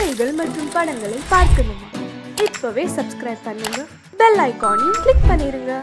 கதைகள் மற்றும் படங்களை பார்க்கணுமா? இப்பவே சப்ஸ்கிரைப் பண்ணுங்க, பெல் ஐகானையும் கிளிக் பண்ணிருங்க.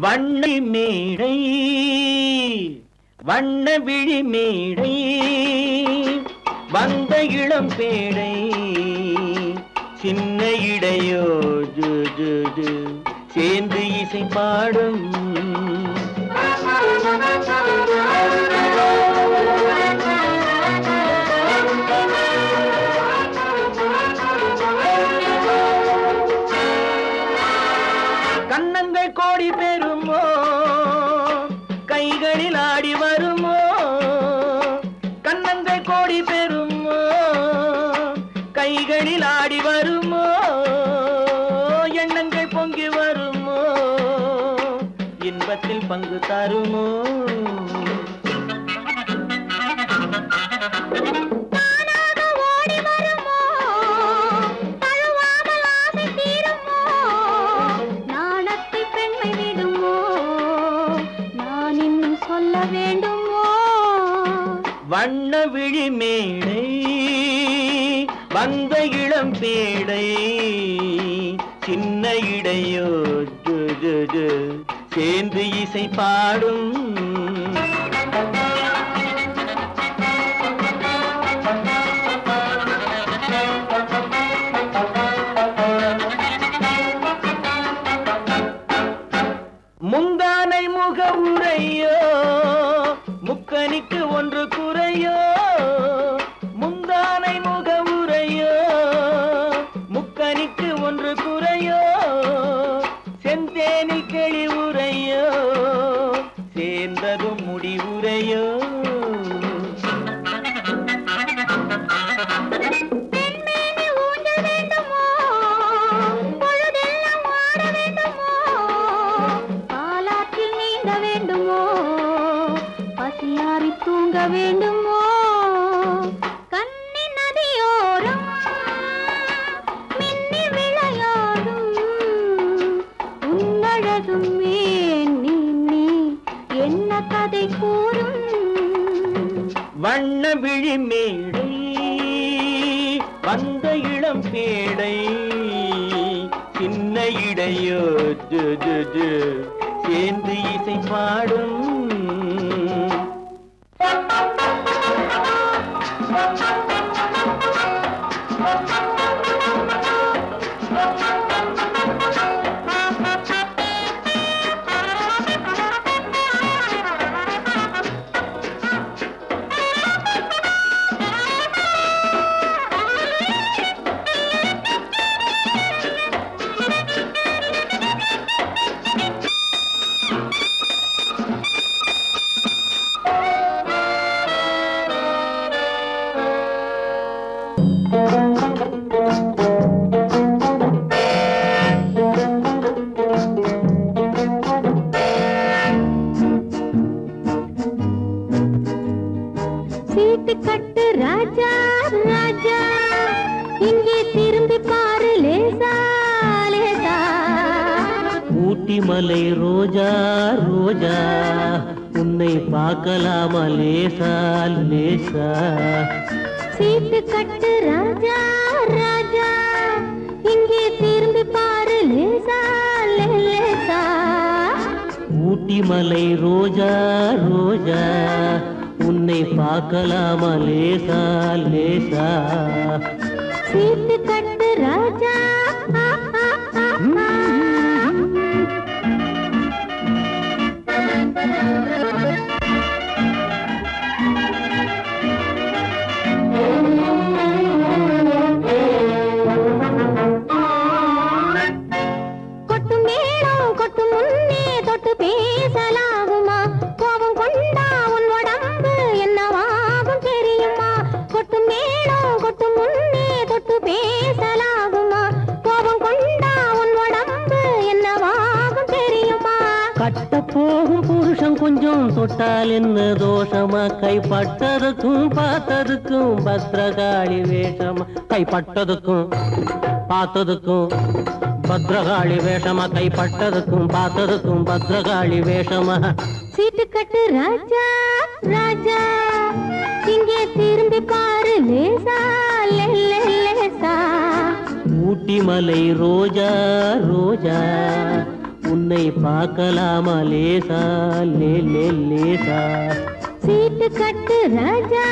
வண்ண மேடை வண்ண விழி மேடை வந்த இளம் பேடை சின்ன இடையோ சேர்ந்து இசை பாடும் கண்ணங்கள் கோடி பெறுமோ, கைகளில் ஆடி வருமோ. கண்ணங்கள் கோடி பெறுமோ, கைகளில் ஆடி வருமோ. எண்ணங்கள் பொங்கி வருமோ, இன்பத்தில் பங்கு தருமோ. வண்ண விழி மேடை வந்த இளம் பேடை சின்ன இடையோ சேர்ந்து இசை பாடும். முந்தானை முக உரையோ, முக்கனிக்கு ஒன்று குறையோ. முந்தானை முக உரையோ, முக்கனிக்கு ஒன்று குறையோ. செந்தேனில் கிளி உரையோ, சேர்ந்ததும் முடிவுரையோ. தூங்க வேண்டுமோ, கண்ணின் நதியோரம் மின்னி விளையாடும் உன்னழகும் நீ என்ன கதை கூறும். வண்ண விழி மேடை வந்த இளம் பேடை சின்ன இடையோ சேர்ந்து இசை பாடும். சீட்டு கட்டு ராஜா ராஜா, இங்கே திரும்பி பாரு லேசா லேசா. ஊட்டி மலை ரோஜா ரோஜா, உன்னை பார்க்கலாமா லேசா லேசா. சீட்டு கட்டு ராஜா ராஜா, இங்கே திரும்பி பாரு லேசா லேசா. ஊட்டி மலை ரோஜா ரோஜா, உன்னை பார்க்கலாமா லேசா லேசா. சீட்டு கட்டு ராஜா. கொட்டு மேளம் கொட்டு முன்னே கொஞ்சம் தொட்டால் என்ன தோஷமா கைப்பட்டதுக்கும் பார்த்ததுக்கும் பத்ரகாளி வேஷமா கைப்பட்டதுக்கும் பார்த்ததுக்கும் பத்ரகாளி வேஷமா கைப்பட்டதுக்கும் பார்த்ததுக்கும் பத்ரகாளி வேஷமா சீட்டு கட்டு ராஜா ராஜா இங்கே திரும்பி பாரு லேசா லேசா ஊட்டி மலை ரோஜா ரோஜா உன்னை பார்க்கலாமா லேசா லேசா சீட்டு கட்டு ராஜா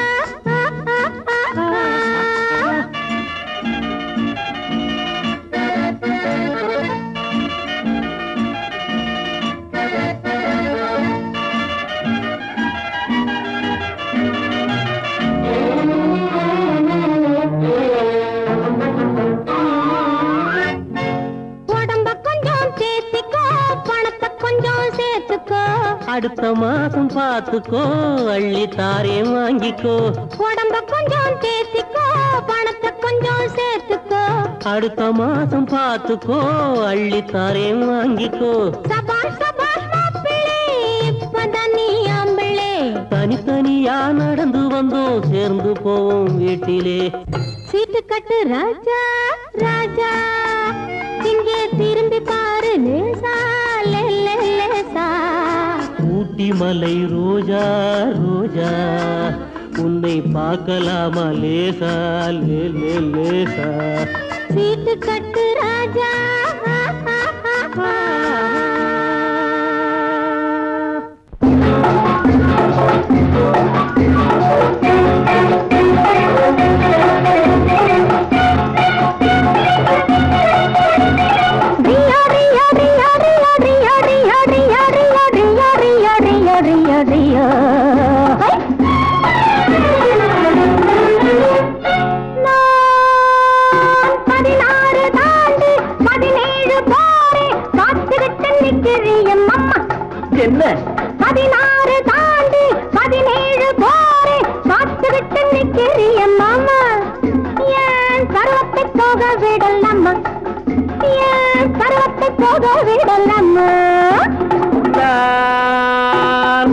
அடுத்த மாசம் பார்த்துக்கோ அள்ளி தாரே வாங்கிக்கோ உடம்ப கொஞ்சம் தேத்திக்கோ பணத்தை கொஞ்சம் சேர்த்துக்கோ அடுத்த மாசம் பார்த்துக்கோ அள்ளி தாரே வாங்கிக்கோ சபாஷ் சபாஷ் மாப்பிள்ளை இப்பதான் நீ ஆம்பிள்ளை தனித்தனியா நடந்து வந்தோம் சேர்ந்து போவோம் வீட்டிலே சீட்டு கட்டு ராஜா ராஜா இங்கே திரும்பி பாரு லேசா லேசா ஊட்டி மலை ரோஜா ரோஜா உன்னை பார்க்கலாமா லேசா லேசா சீட்டு கட்டு ராஜா என்ன 16 தாண்டி 17 போரே காத்துவிட்டு நிக்கிறிய மாமா ஏன் பருவத்தை போக விடலாமா ஏன் பருவத்தை போக விடலாமா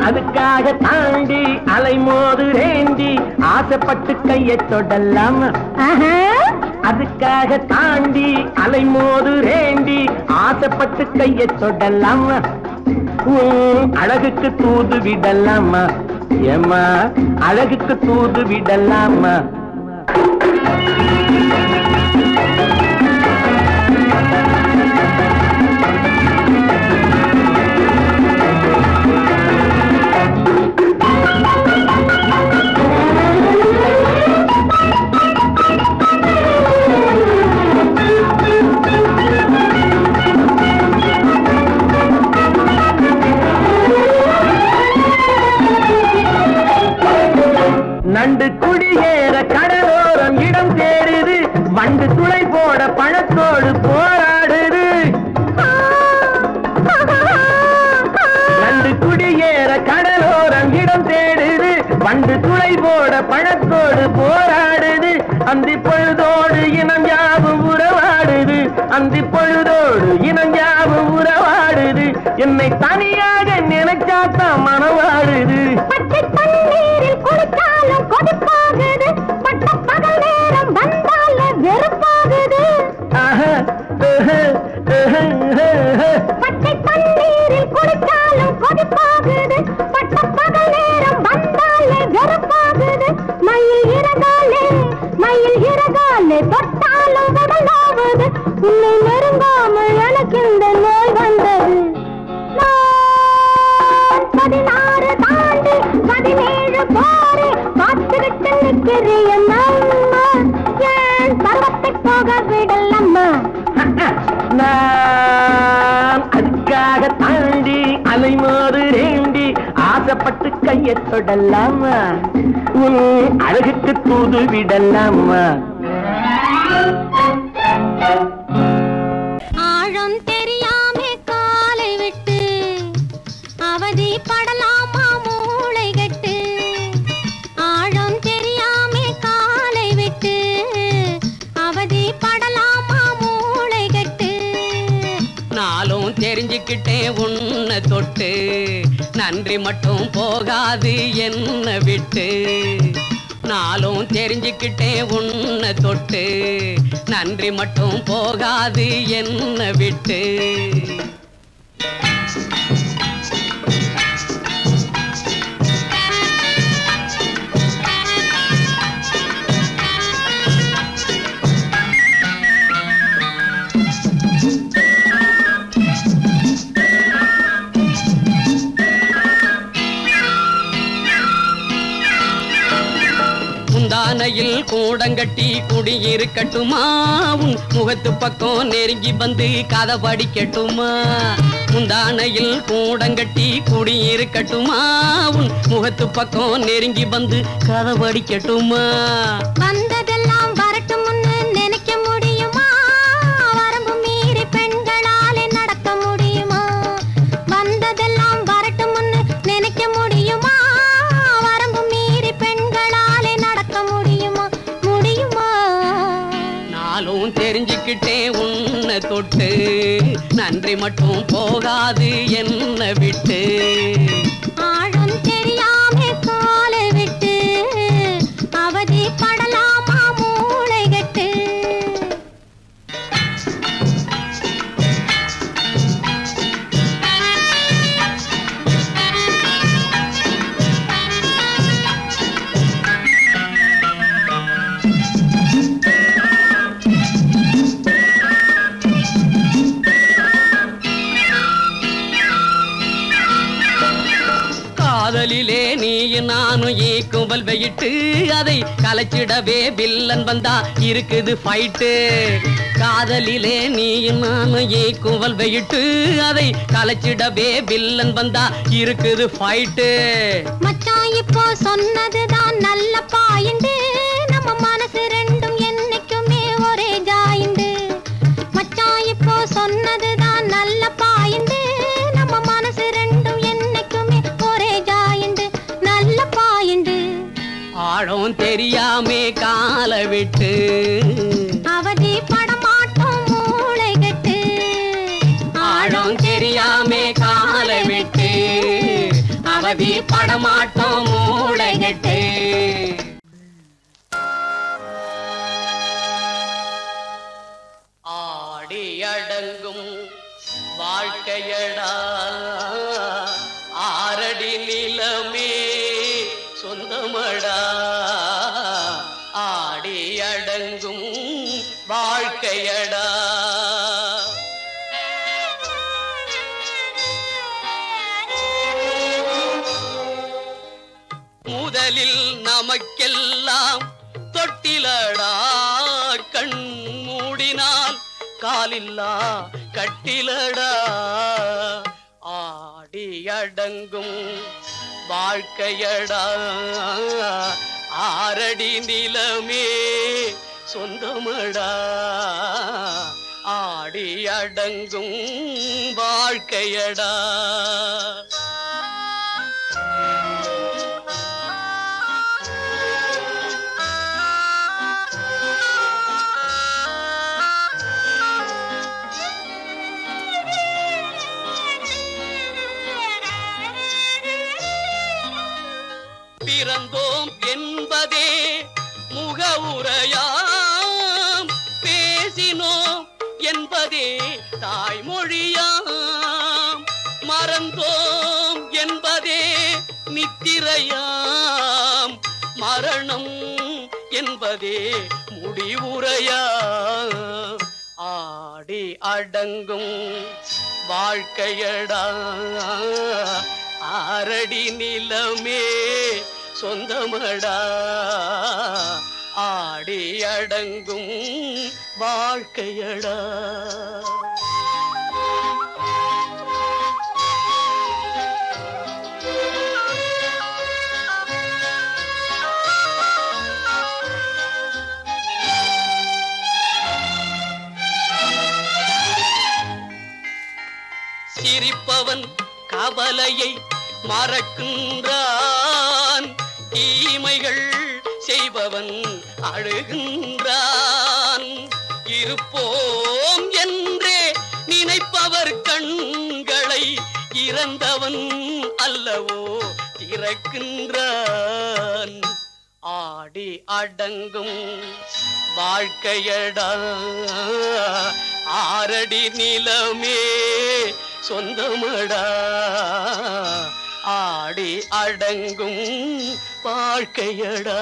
அதுக்காக தாண்டி அலைமோது ரேண்டி ஆசைப்பட்டு கையை தொடலாமா அதுக்காக தாண்டி அலைமோது ரேண்டி ஆசைப்பட்டு கையை தொடலாமா அழகுக்கு தூது விடலாமா ஏமா அழகுக்கு தூது விடலாமா நண்டு குடியேற கடலோரம் இடம் தேடுது வண்டு துளை போட பழத்தோடு போராடுது நண்டு குடியேற கடலோரம் இடம் தேடுது வண்டு துளை போட பழத்தோடு போராடுது அந்தி பொழுதோடு இனம் யாவும் உறவாடுது அந்தி பொழுதோடு இனம் யாவும் உறவாடுது என்னை தனியாக நினைச்சாத்தான் மனவாடுது குளிச்சாலும் கொதிப்பாகுது பட்ட பகல் நேரம் வந்தால வெறுப்பாகுது பச்சை தண்ணீரில் குளிச்சாலும் கொதிப்பாகுது பட்ட பகல் நேரம் வந்தால வெறுப்பாகுது மயில் இறகாலே தொட்டாலும் உடலாவது உன்னை நெருங்காமல் எனக்கு இந்த நோய் வந்தது 16 தாண்டி 17 போரே காத்துக்கிட்டு நிக்கிறிய மாமா ஏன் பருவத்தை போக விடலாமா நான் அதுக்காக தாண்டி அலைமோது ரேண்டி ஆசைப்பட்டு கையை தொடலாமா உன் அழகுக்கு தூது விடலாமா ஆழம் தெரியாமே காலை விட்டு அவதி படலாமா மூளை கட்டு ஆழம் தெரியாமே காலை விட்டு அவதி படலாமா மூளை கட்டு நாளும் தெரிஞ்சுக்க தெரிஞ்சுக்கிட்டேன் உன்னை தொட்டு நன்றி மட்டும் போகாது என்ன விட்டு நாளும் தெரிஞ்சுக்கிட்டேன் உன்னை தொட்டு நன்றி மட்டும் போகாது என்ன விட்டு முந்தானையில் கூடங்கட்டி குடியிருக்கட்டுமா உன் முகத்து பக்கம் நெருங்கி வந்து கதை படிக்கட்டுமா முந்தானையில் கூடங்கட்டி குடியிருக்கட்டுமா உன் முகத்து பக்கம் நெருங்கி வந்து கதை படிக்கட்டுமா வந்ததெல்லாம் வரட்டும்னு நினைக்க முடியுமா வரம்பு மீறி பெண்களாலே நடக்க முடியுமா வந்ததெல்லாம் வரட்டும்னு நினைக்க முடியுமா வரம்பு மீறி பெண்களாலே நடக்க முடியுமா முடியுமா நாளும் தெரிஞ்சுக்கிட்டேன் உன்னை தொட்டு நன்றி மட்டும் போகாது என்ன விட்டு ஆழம் தெரியாம காலை விட்டு அவதி படலாமா மூளை கட்டு காதலிலே நீ நானும் கும்பல் வையிட்டு அதை கலைச்சிடவே வில்லன் வந்தா இருக்குது ஃபைட்டு காதலிலே நீ நானும் கும்பல் வையிட்டு அதை கலைச்சிடவே வில்லன் வந்தா இருக்குது ஃபைட்டு மச்சான் இப்போ சொன்னதுதான் நல்ல பாயிண்டு நம்ம மனசு ரெண்டும் என்னைக்குமே ஒரே ஜாயிண்டு மச்சான் இப்போ சொன்னதுதான் நல்ல பாயிண்டு நம்ம மனசு ரெண்டும் என்னைக்குமே ஒரே ஜாயிண்டு நல்ல பாயிண்டு ஆழம் தெரியாமே காலை விட்டு அவதி படமாட்டோம் மூளை கட்டு ஆழம் தெரியாமே காலை விட்டு அவதி படமாட்டோம் மூளை கட்டு ஆடி அடங்கும் வாழ்க்கையடா ஆரடி நிலமே சொந்தமடா ஆடி அடங்கும் வாழ்க்கையடா முதலில் நமக்கெல்லாம் தொட்டிலடா கண் மூடினால் காலில்லா கட்டிலடா ஆடி அடங்கும் வாழ்க்கையடா ஆரடி நிலமே சொந்தமடா ஆடி அடங்கும் வாழ்க்கையடா பிறந்தோம் என்பதே முகவுரையாம் பேசினோம் என்பதே தாய்மொழியாம் மறந்தோம் என்பதே நித்திரையாம் மரணம் என்பதே முடிவுரையாம் ஆடி அடங்கும் வாழ்க்கையடா ஆரடி நிலமே சொந்தமடா ஆடி அடங்கும் வாழ்க்கையடா சிரிப்பவன் கவலையை மறக்கின்றான் தீமைகள் செய்பவன் அழுகின்றான் இருப்போம் என்றே நினைப்பவர் கண்கள் கதவை இறந்தவன் அல்லவோ திறக்கின்றான். ஆடி அடங்கும் வாழ்க்கையடா ஆரடி நிலமே சொந்தமடா. ஆடி அடங்கும் வாழ்க்கையடா.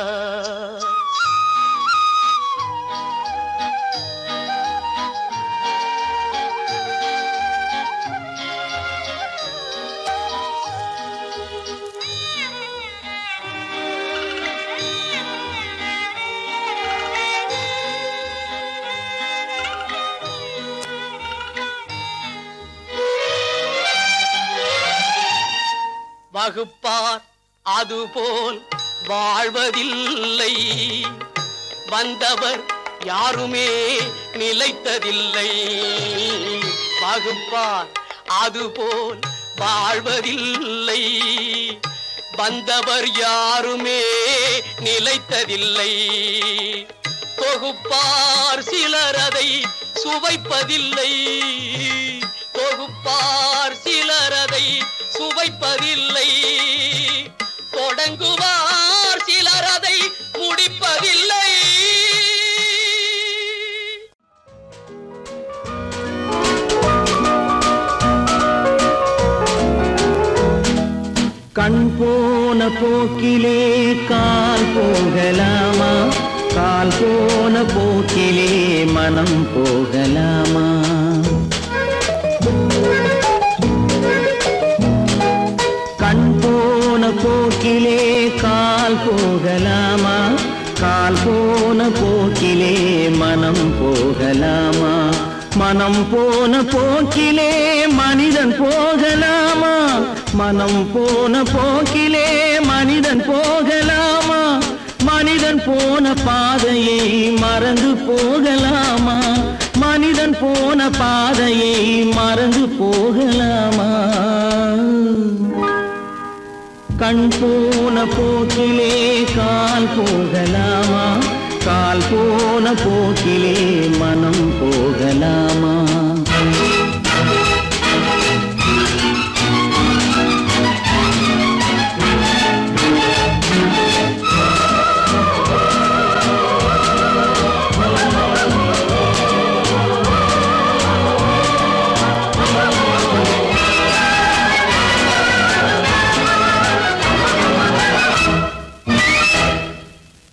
வகுப்பார் அதுபோல் வாழ்வதில்லை, வந்தவர் யாருமே நிலைத்ததில்லை. வகுப்பார் அதுபோல் வாழ்வதில்லை, வந்தவர் யாருமே நிலைத்ததில்லை. தொகுப்பார் சிலர் அதை சுவைப்பதில்லை, தொகுப்பார் சிலர் அதை சுவைப்பதில்லை. தொடங்குவார் சிலர் அதை முடிப்பதில்லை. கண் போன போக்கிலே கால் போகலாமா, கால் போன போக்கிலே மனம் போகலாமா. கண் போன போக்கிலே கால் போகலாமா, கால் போன போக்கிலே மனம் போகலாமா. மனம் போன போக்கிலே மனிதன் போகலாமா, மனம் போன போக்கிலே மனிதன் போகலாமா. மனிதன் போன பாதையை மறந்து போகலாமா, மனிதன் போன பாதையை மறந்து போகலாமா. கண் போன போக்கிலே கால் போகலாமா, கால் போன போக்கிலே மனம் போகலாமா.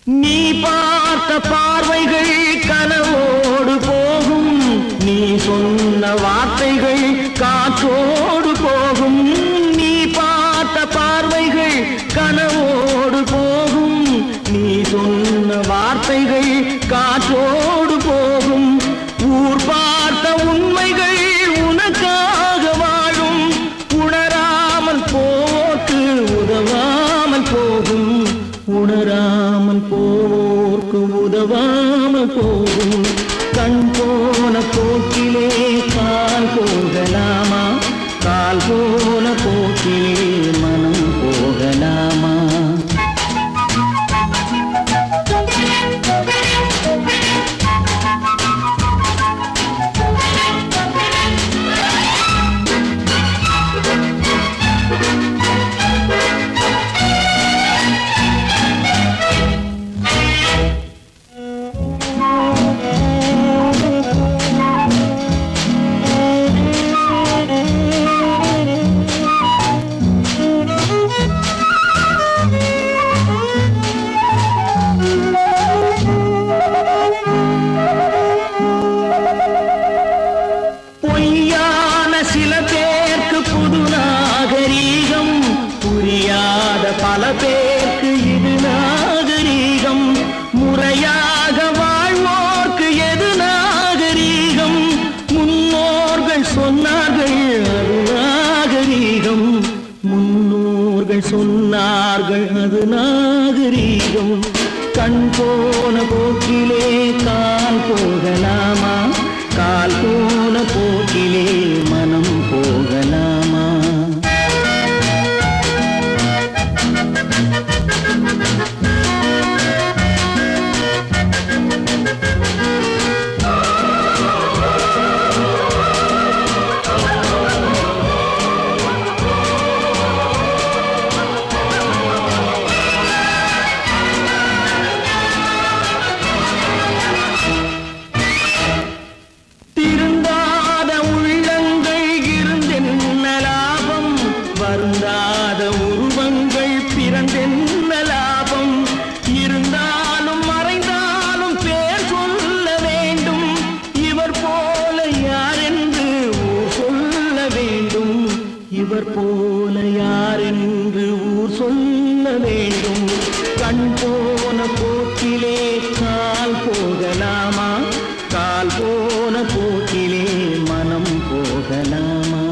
நீ பார்த்த பார்வைகள் கனவோடு போகும், நீ சொன்ன வார்த்தைகள் காற்றோடு போகும். நீ பார்த்த பார்வைகள் கனவோடு போகும், நீ சொன்ன வார்த்தைகள் காற்றோடு போகும். ஊர் பார்த்த உண்மைகள் உனக்காக வாழும், உணராமல் போக்கு உதவாமல் போகும், உணராமல் போர்க்கு உதவாமல் போகும். கண் போன போக்கிலே கால் போகலாமா, கால் போன போக்கிலே மனம் போகலாமா. பொய்யான சில பேருக்கு புது நாகரீகம், புரியாத பல பேருக்கு இது நாகரீகம். முறையாக வாழ்வோர்க்கு எது நாகரீகம், முன்னோர்கள் சொன்னார்கள் அது நாகரீகம், முன்னோர்கள் சொன்னார்கள் அது நாகரீகம். கண் போன போக்கிலே கால் போகலாமா, கால் போன போக்கிலே மனம் போகலாமா. வருந்தாத உருவங்கள் பிறந்தென்ன லாபம் இருந்தாலும் மறைந்தாலும் பேர் சொல்ல வேண்டும் இவர் போல யாரென்று ஊர் சொல்ல வேண்டும் இவர் போல யாரென்று ஊர் சொல்ல வேண்டும் கண் போன போக்கிலே கால் போகலாமா கால் போன போக்கிலே மனம் போகலாமா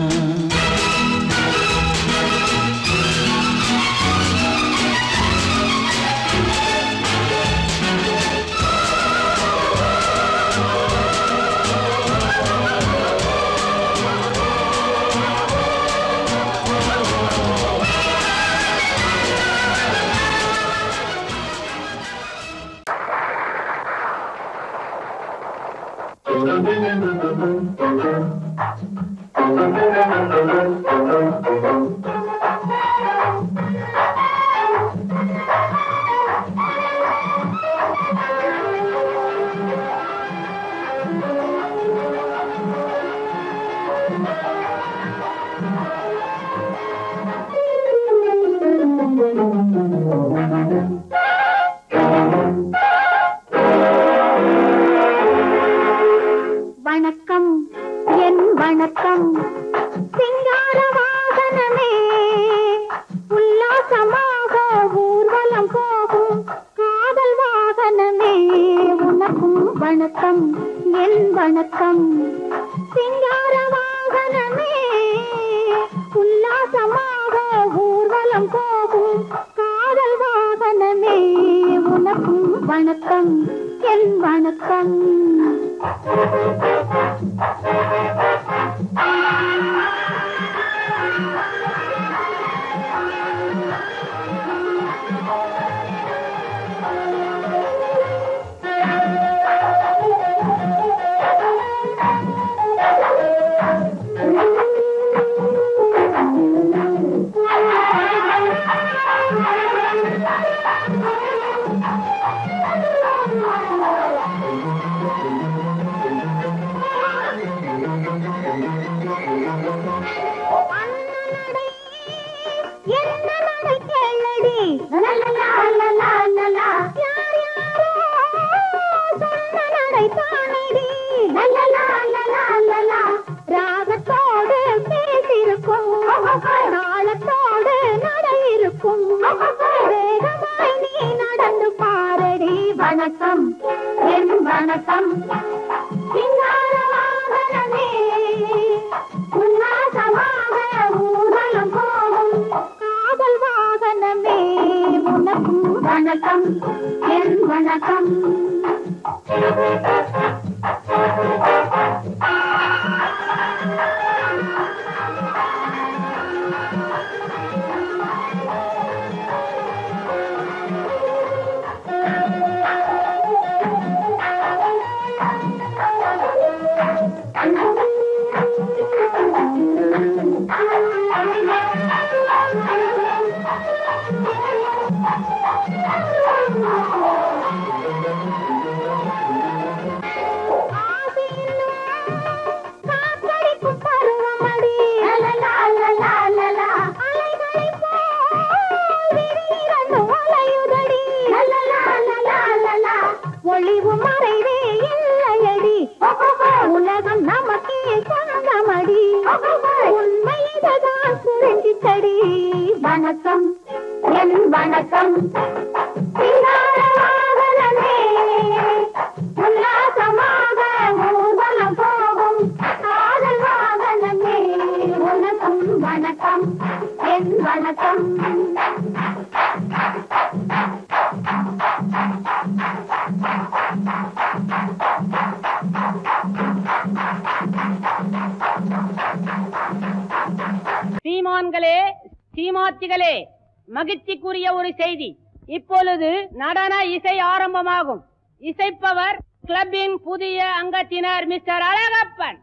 வணக்கம் என் வணக்கம் சிங்கார வாகனமே உல்லாசமாக ஊர்வலம் போகும் காதல் வாகனமே உனக்கும் வணக்கம் என் வணக்கம் சிங்கார வாகனமே உல்லாசமாக ஊர்வலம் போகும் காதல் வாகனமே உனக்கும் வணக்கம் என் வணக்கம் ராகத்தோடு பேசிருக்கும் நாளத்தோடு நடையிருக்கும் வேகமாய் நீ நடந்து பாரடி வணக்கம் என் வணக்கம் சிங்கார வாகனமே உல்லாசமாக ஊர்வலம் போகும் காதல் வாகனமே உனக்கும் வணக்கம் என் வணக்கம் ஒளிவு மறைவே இல்லையடி உலகம் நமக்கே சொந்தமடி உண்மைதான் புரிஞ்சித்தடி வணக்கம் என் வணக்கம் சிங்கார வாகனமே உல்லாசமாக ஊர்வலம் போகும் காதல் வாகனமே உனக்கும் வணக்கம் என் வணக்கம் சீமான்களே சீமாத்திகளே மகிழ்ச்சிக்குரிய ஒரு செய்தி இப்பொழுது நடன இசை ஆரம்பமாகும் இசைப்பவர் கிளப்பின் புதிய அங்கத்தினர் மிஸ்டர் அழகப்பன்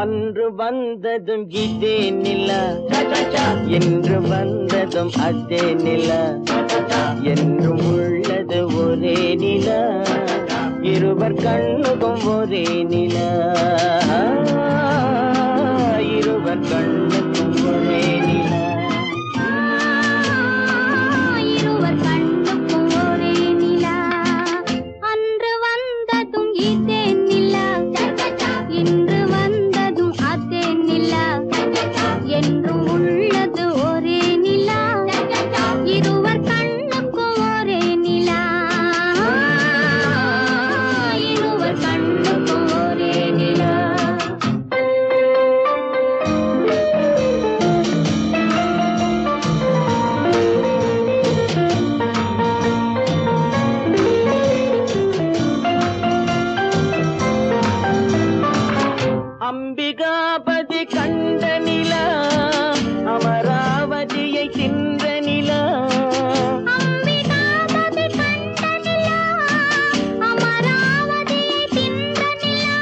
அன்று வந்த வந்ததும் இதே நிலா என்று வந்ததும் அதே நிலா என்றும் உள்ளது ஒரே நிலா இருவர் கண்ணுக்கும் ஒரே நிலா இருவர் கண்ணுக்கும் ஒரே நிலா இருவர் கண்ணுக்கும் ஒரே நிலா அன்று வந்ததும் இதே நிலா இன்று வந்ததும் அதே நிலா என்றும் உள்ளது ஒரே நிலா இருவர் கண்ணுக்கும் ஒரே நிலா இருவர் கண்ணுக்கும் ஒரே நிலா அம்பிகாபதி கண்ட நிலா அமராவதியை தின்ற நிலா அம்பிகாபதி கண்ட நிலா அமராவதியை தின்ற நிலா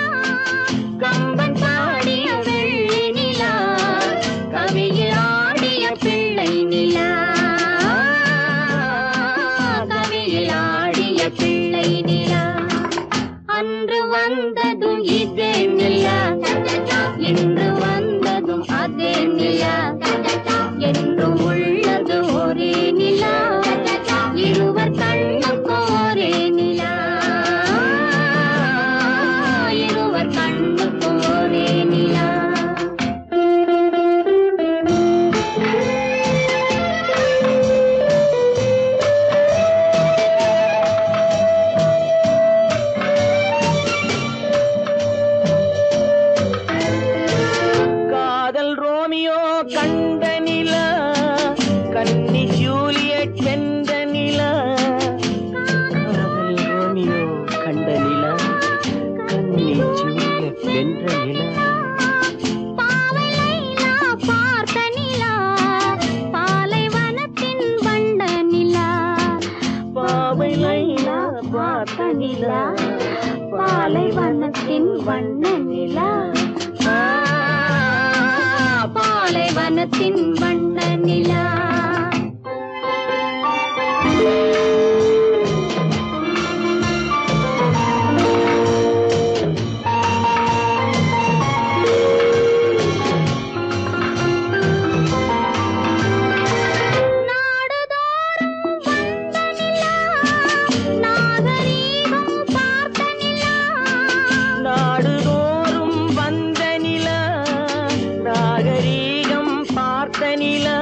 கம்பன் பாடிய வெள்ளி நிலா கவியில் ஆடிய பிள்ளை நிலா கவியில் ஆடிய பிள்ளை நிலா அன்று வந்ததும் இதே நிலா இன்று வந்ததும் அதே நிலா என்றும் உள்ளது ஒரே நிலா இருவர் கண்ணுக்கும் ஒரே நிலா இருவர் கண்ணுக்கும் ஒரே நிலா காதல் ரோமியோ கண்ட நிலா கன்னி ஜூலியட் வென்ற நிலா காதல் ரோமியோ கண்ட நிலா கன்னி ஜூலியட் வென்ற நிலா பாவை லைலா பார்த்த நிலா பாலைவனத்தின் வண்ட நிலா பாவை லைலா பார்த்த நிலா பாலைவனத்தின் வண்ண நிலா பாலைவனத்தின் வண்ண நிலா நாடுதோறும் வந்த நிலா நாகரீகம் பார்த்த நிலா